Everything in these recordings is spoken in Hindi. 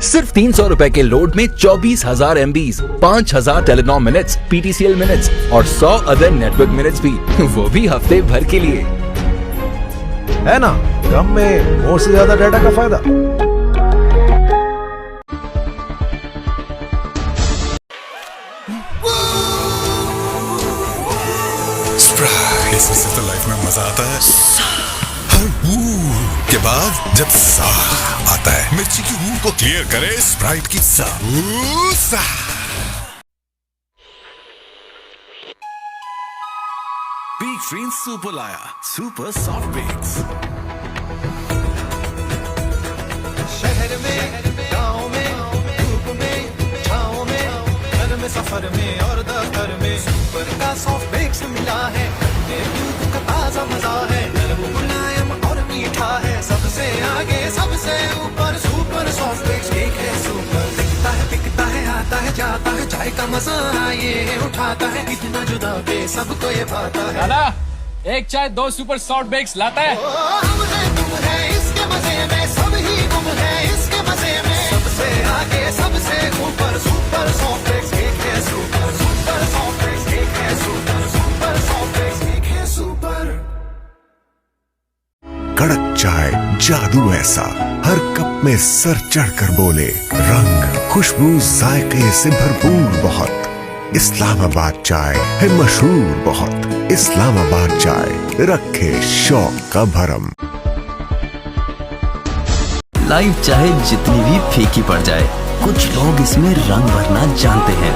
सिर्फ 300 रुपए के लोड में 24,000 MBs, 5,000 telecom minutes, PTCL minutes और 100 अदर नेटवर्क मिनट्स भी, वो भी हफ्ते भर के लिए। है ना, कम में more से ज्यादा डाटा का फायदा। इसमें से तो लाइफ में मजा आता है। हर के बाद जब सा आता है, मिर्ची की ऊ को क्लियर करे स्प्राइट की सा। बीक फ्रीन सुपर लाया, सुपर सॉफ्ट बेक्स। शहर में, गांव में, धूप में, छाँव में, घर में, सफर में और दफ्तर में, सुपर का सॉफ्ट बेक्स मिला है। दूध का ताजा मजा है, नरम मुलायम और मीठा है, सबसे आगे सबसे ऊपर सुपर सॉफ्ट बेक्स केक है। सुपर दिखता है, बिकता है, आता है, जाता है, चाय का मजा ये उठाता है, इतना जुदा के सबको ये पाता है। दादा, एक चाय 2 सुपर सॉफ्ट बेक्स लाता है। हम हैं, तुम है इसके मजे में, सब ही गुम है इसके मजे में, सबसे आगे सबसे ऊपर सुपर सॉफ्ट बेक्स केक है। Super super soft bakes cake है। Super super soft bakes cake है। सुपर कड़क चाय, जादू ऐसा, हर कप में सर चढ़कर बोले, रंग खुशबू जायके से भरपूर बहुत। इस्लामाबाद चाय है मशहूर बहुत। इस्लामाबाद चाय रखे शौक का भरम। लाइफ चाहे जितनी भी फीकी पड़ जाए, कुछ लोग इसमें रंग भरना जानते हैं।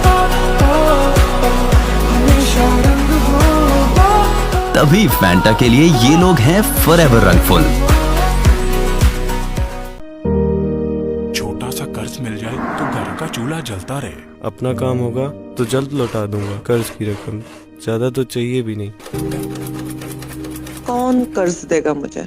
तभी फैंटा के लिए ये लोग हैं फॉरएवर रंगफुल। छोटा सा कर्ज मिल जाए तो घर का चूल्हा जलता रहे। अपना काम होगा तो जल्द लौटा दूंगा कर्ज की रकम, ज्यादा तो चाहिए भी नहीं। कौन कर्ज देगा मुझे?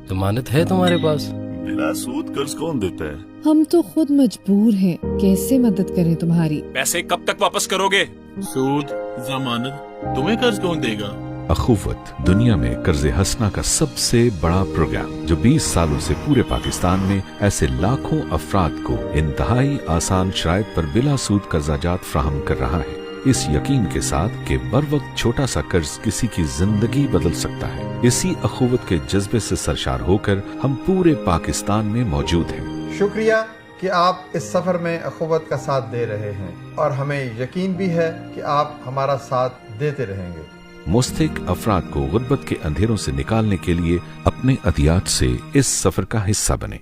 जमानत है तुम्हारे पास? बिना सूद कर्ज कौन देता है? हम तो खुद मजबूर हैं, कैसे मदद करें तुम्हारी? पैसे कब तक वापस करोगे? सूद, जमानत, तुम्हें कर्ज कौन देगा? अखुवत दुनिया में कर्ज हसना का सबसे बड़ा प्रोग्राम, जो 20 सालों से पूरे पाकिस्तान में ऐसे लाखों अफराद को इंतहाई आसान शराइत पर बिला सूद कर्जाजात फ्राहम कर रहा है, इस यकीन के साथ कि बर वक्त छोटा सा कर्ज किसी की जिंदगी बदल सकता है। इसी अखुवत के जज्बे से सरशार होकर हम पूरे पाकिस्तान में मौजूद हैं। शुक्रिया कि आप इस सफर में अखुवत का साथ दे रहे हैं और हमें यकीन भी है कि आप हमारा साथ देते रहेंगे। मुस्तहिक अफराद को गुर्बत के अंधेरों से निकालने के लिए अपने अतियात से इस सफर का हिस्सा बने।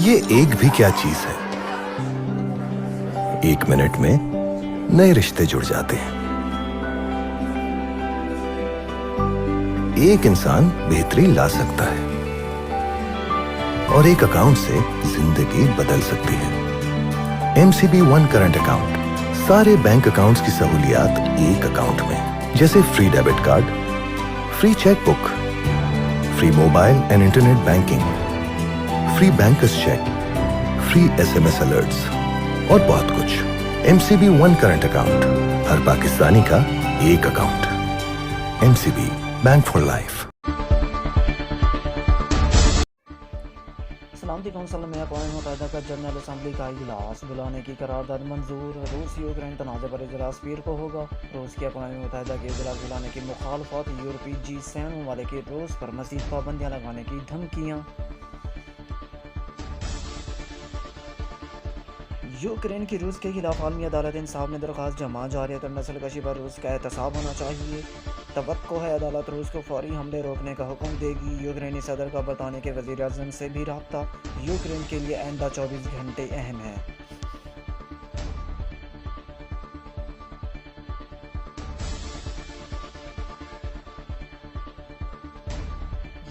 ये एक भी क्या चीज है, 1 मिनट में नए रिश्ते जुड़ जाते हैं। एक इंसान बेहतरी ला सकता है और एक अकाउंट से जिंदगी बदल सकती है। MCB वन करंट अकाउंट, सारे बैंक अकाउंट्स की सहूलियात एक अकाउंट में, जैसे free debit card, free chequebook, free mobile and internet banking, free bankers cheque, free SMS alerts और बहुत कुछ। MCB वन करंट अकाउंट, हर पाकिस्तानी का एक account. MCB bank for life. Council में अक़वाम मुत्तहिदा का जनरल असम्बली का इजलास बुलाने की करारदाद मंजूर। रूस यूक्रेन तनाज़े पर इजलास पीर को होगा। रूस की अक़वाम मुत्तहिदा के इजलास बुलाने की मुखालफत, यूरोपीय G7 ममालिक की रूस पर मज़ीद पाबंदियाँ लगाने की धमकियाँ। यूक्रेन की रूस के खिलाफ आलमी अदालत इंसाफ में दरख्वास्त जमा जारियत और नस्ल कशी पर रूस का एहतसाब होना चाहिए। तवक्को है अदालत रूस को फौरी हमले रोकने का हुक्म देगी। यूक्रेनी सदर का बरतानिया के वज़ीर आज़म से भी राब्ता। यूक्रेन के लिए आइंदा 24 घंटे अहम है।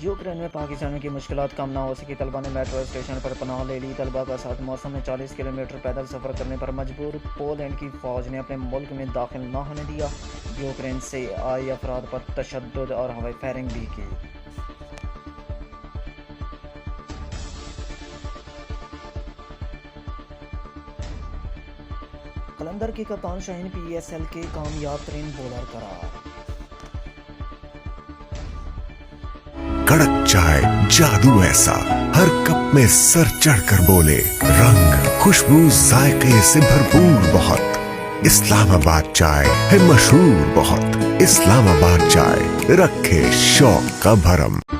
यूक्रेन में पाकिस्तानियों की मुश्किलात कम ना हो सकी। तलबा ने मेट्रो स्टेशन पर पनाह ले ली। तलबा का साथ मौसम में 40 किलोमीटर पैदल सफ़र करने पर मजबूर। पोलैंड की फ़ौज ने अपने मुल्क में दाखिल न होने दिया। यूक्रेन से आए अफराद पर तशद्दुद और हवाई फायरिंग भी की। कलंदर की कप्तान शाहीन PSL के कामयाब तरीन बॉलर करार। कड़क चाय, जादू ऐसा हर कप में सर चढ़कर बोले, रंग खुशबू जायके से भरपूर बहुत। इस्लामाबाद चाय है मशहूर बहुत। इस्लामाबाद चाय रखे शौक का भरम।